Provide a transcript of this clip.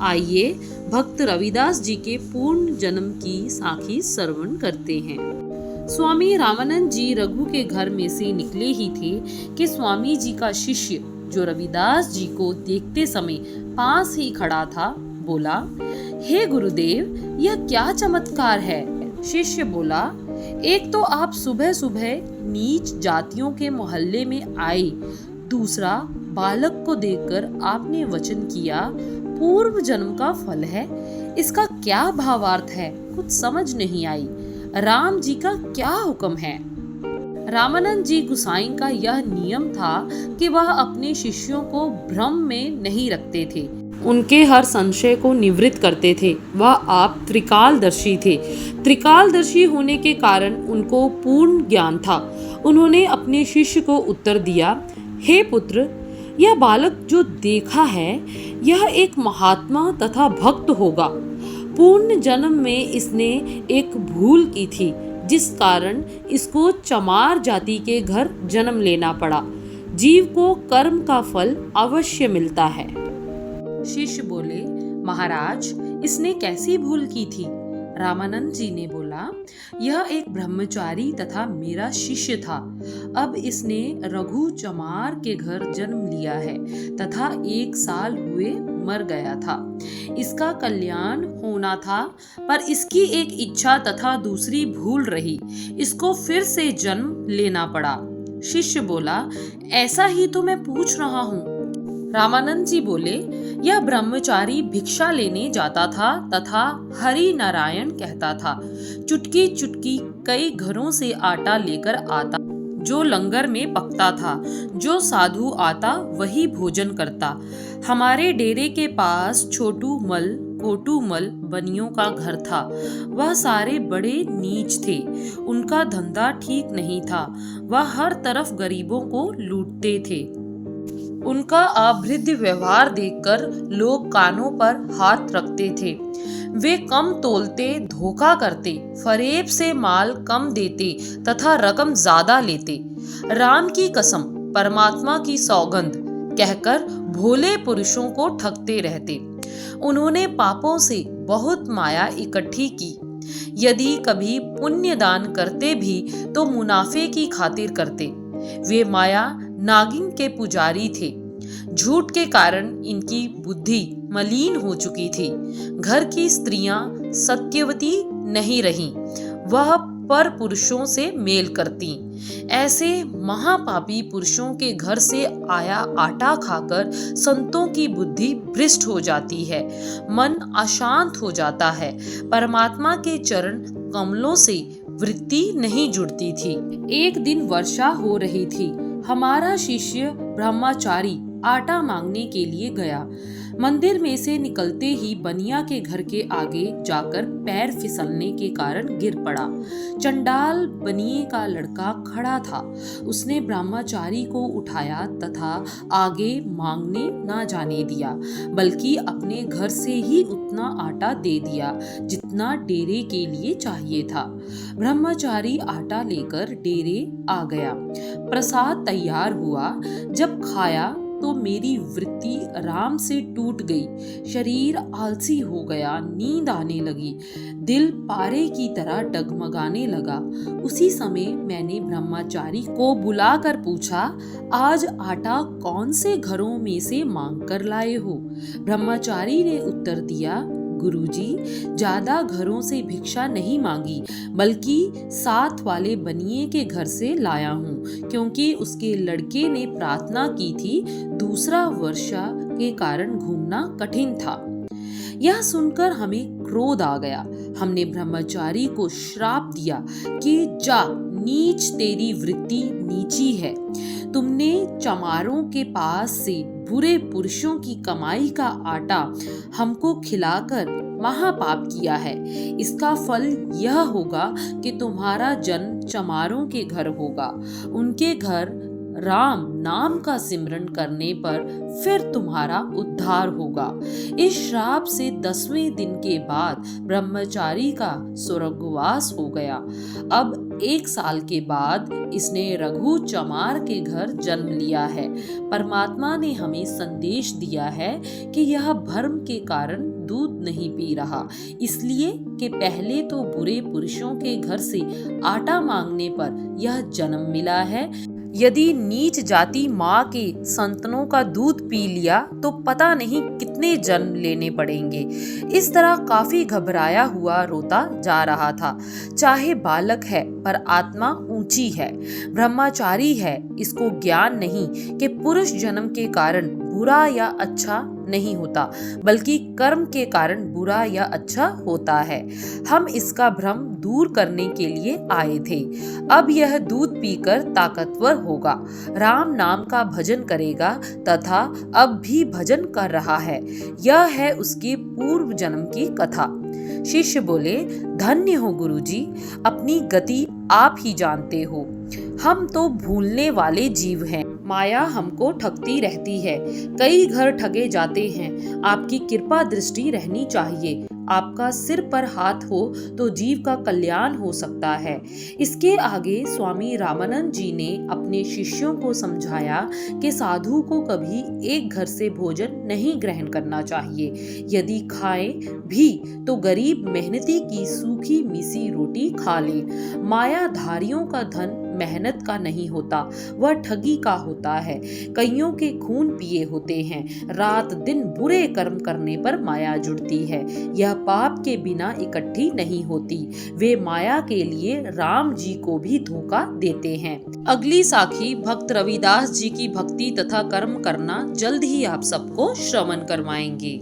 आइए भक्त रविदास जी के पूर्ण जन्म की साखी श्रवण करते हैं। स्वामी रामानंद जी रघु के घर में से निकले ही थे कि स्वामी जी का शिष्य जो रविदास जी को देखते समय पास ही खड़ा था बोला, हे गुरुदेव, यह क्या चमत्कार है। शिष्य बोला, एक तो आप सुबह सुबह नीच जातियों के मोहल्ले में आए, दूसरा बालक को देखकर आपने वचन किया पूर्व जन्म का फल है। इसका क्या भावार्थ है, कुछ समझ नहीं आई। राम जी का क्या हुक्म है। रामानंद जी गुसाई का यह नियम था कि वह अपने शिष्यों को भ्रम में नहीं रखते थे, उनके हर संशय को निवृत्त करते थे। वह आप त्रिकालदर्शी थे। त्रिकालदर्शी होने के कारण उनको पूर्ण ज्ञान था। उन्होंने अपने शिष्य को उत्तर दिया, हे पुत्र, यह बालक जो देखा है यह एक महात्मा तथा भक्त होगा। पूर्ण जन्म में इसने एक भूल की थी, जिस कारण इसको चमार जाति के घर जन्म लेना पड़ा। जीव को कर्म का फल अवश्य मिलता है। शिष्य बोले, महाराज, इसने कैसी भूल की थी। रामानंद जी ने बोला, यह एक ब्रह्मचारी तथा मेरा शिष्य था। अब इसने रघु चमार के घर जन्म लिया है तथा 1 साल हुए मर गया था। इसका कल्याण होना था, पर इसकी एक इच्छा तथा दूसरी भूल रही, इसको फिर से जन्म लेना पड़ा। शिष्य बोला, ऐसा ही तो मैं पूछ रहा हूँ। रामानंद जी बोले, यह ब्रह्मचारी भिक्षा लेने जाता था तथा हरि नारायण कहता था। चुटकी चुटकी कई घरों से आटा लेकर आता, जो लंगर में पकता था। जो साधु आता वही भोजन करता। हमारे डेरे के पास छोटू मल कोटू मल बनियों का घर था। वह सारे बड़े नीच थे। उनका धंधा ठीक नहीं था। वह हर तरफ गरीबों को लूटते थे। उनका अभृद्य व्यवहार देखकर लोग कानों पर हाथ रखते थे। वे कम तोलते, धोखा करते, फरेब से माल कम देते तथा रकम ज्यादा लेते। राम की कसम, परमात्मा की सौगंध कहकर भोले पुरुषों को ठगते रहते। उन्होंने पापों से बहुत माया इकट्ठी की। यदि कभी पुण्य दान करते भी तो मुनाफे की खातिर करते। वे माया नागिन के पुजारी थे। झूठ के कारण इनकी बुद्धि मलिन हो चुकी थी। घर की स्त्रियां सत्यवती नहीं रहीं, वह पर पुरुषों से मेल करती। ऐसे महापापी पुरुषों के घर से आया आटा खाकर संतों की बुद्धि भ्रष्ट हो जाती है, मन अशांत हो जाता है। परमात्मा के चरण कमलों से वृत्ति नहीं जुड़ती थी। एक दिन वर्षा हो रही थी। हमारा शिष्य ब्रह्मचारी आटा मांगने के लिए गया। मंदिर में से निकलते ही बनिया के घर के आगे जाकर पैर फिसलने के कारण गिर पड़ा। चंडाल बनिए का लड़का खड़ा था। उसने ब्रह्मचारी को उठाया तथा आगे मांगने ना जाने दिया, बल्कि अपने घर से ही उतना आटा दे दिया जितना डेरे के लिए चाहिए था। ब्रह्मचारी आटा लेकर डेरे आ गया। प्रसाद तैयार हुआ। जब खाया तो मेरी वृत्ति राम से टूट गई। शरीर आलसी हो गया, नींद आने लगी, दिल पारे की तरह डगमगाने लगा। उसी समय मैंने ब्रह्मचारी को बुलाकर पूछा, आज आटा कौन से घरों में से मांग कर लाए हो। ब्रह्मचारी ने उत्तर दिया, गुरुजी, ज्यादा घरों से भिक्षा नहीं मांगी, बल्कि साथ वाले बनिए के घर से लाया हूँ, क्योंकि उसके लड़के ने प्रार्थना की थी। दूसरा वर्षा के कारण घूमना कठिन था। यह सुनकर हमें क्रोध आ गया। हमने ब्रह्मचारी को श्राप दिया कि जा, नीच तेरी वृत्ति नीची है। तुमने चमारों के पास से बुरे पुरुषों की कमाई का आटा हमको खिलाकर महापाप किया है। इसका फल यह होगा कि तुम्हारा जन्म चमारों के घर होगा। उनके घर राम नाम का सिमरन करने पर फिर तुम्हारा उद्धार होगा। इस श्राप से 10वें दिन के बाद ब्रह्मचारी का स्वर्गवास हो गया। अब 1 साल के बाद इसने रघु चमार के घर जन्म लिया है। परमात्मा ने हमें संदेश दिया है कि यह भर्म के कारण दूध नहीं पी रहा, इसलिए कि पहले तो बुरे पुरुषों के घर से आटा मांगने पर यह जन्म मिला है। यदि नीच जाति माँ के संतानों का दूध पी लिया तो पता नहीं कितने जन्म लेने पड़ेंगे। इस तरह काफी घबराया हुआ रोता जा रहा था। चाहे बालक है पर आत्मा ऊंची है, ब्रह्मचारी है, इसको ज्ञान नहीं कि पुरुष जन्म के कारण बुरा या अच्छा नहीं होता, बल्कि कर्म के कारण बुरा या अच्छा होता है। हम इसका भ्रम दूर करने के लिए आए थे। अब यह दूध पीकर ताकतवर होगा, राम नाम का भजन करेगा तथा अब भी भजन कर रहा है। यह है उसके पूर्व जन्म की कथा। शिष्य बोले, धन्य हो गुरुजी, अपनी गति आप ही जानते हो। हम तो भूलने वाले जीव हैं। माया हमको ठगती रहती है, कई घर ठगे जाते हैं। आपकी कृपा दृष्टि रहनी चाहिए। आपका सिर पर हाथ हो तो जीव का कल्याण हो सकता है। इसके आगे स्वामी रामानंद जी ने अपने शिष्यों को समझाया कि साधु को कभी एक घर से भोजन नहीं ग्रहण करना चाहिए। यदि खाए भी तो गरीब मेहनती की सूखी मिसी रोटी खा ले। मायाधारियों का धन मेहनत का नहीं होता, वह ठगी का होता है। कईयों के खून पिए होते हैं। रात दिन बुरे कर्म करने पर माया जुड़ती है। यह पाप के बिना इकट्ठी नहीं होती। वे माया के लिए राम जी को भी धोखा देते हैं। अगली साखी भक्त रविदास जी की भक्ति तथा कर्म करना जल्द ही आप सबको श्रवण करवाएंगे।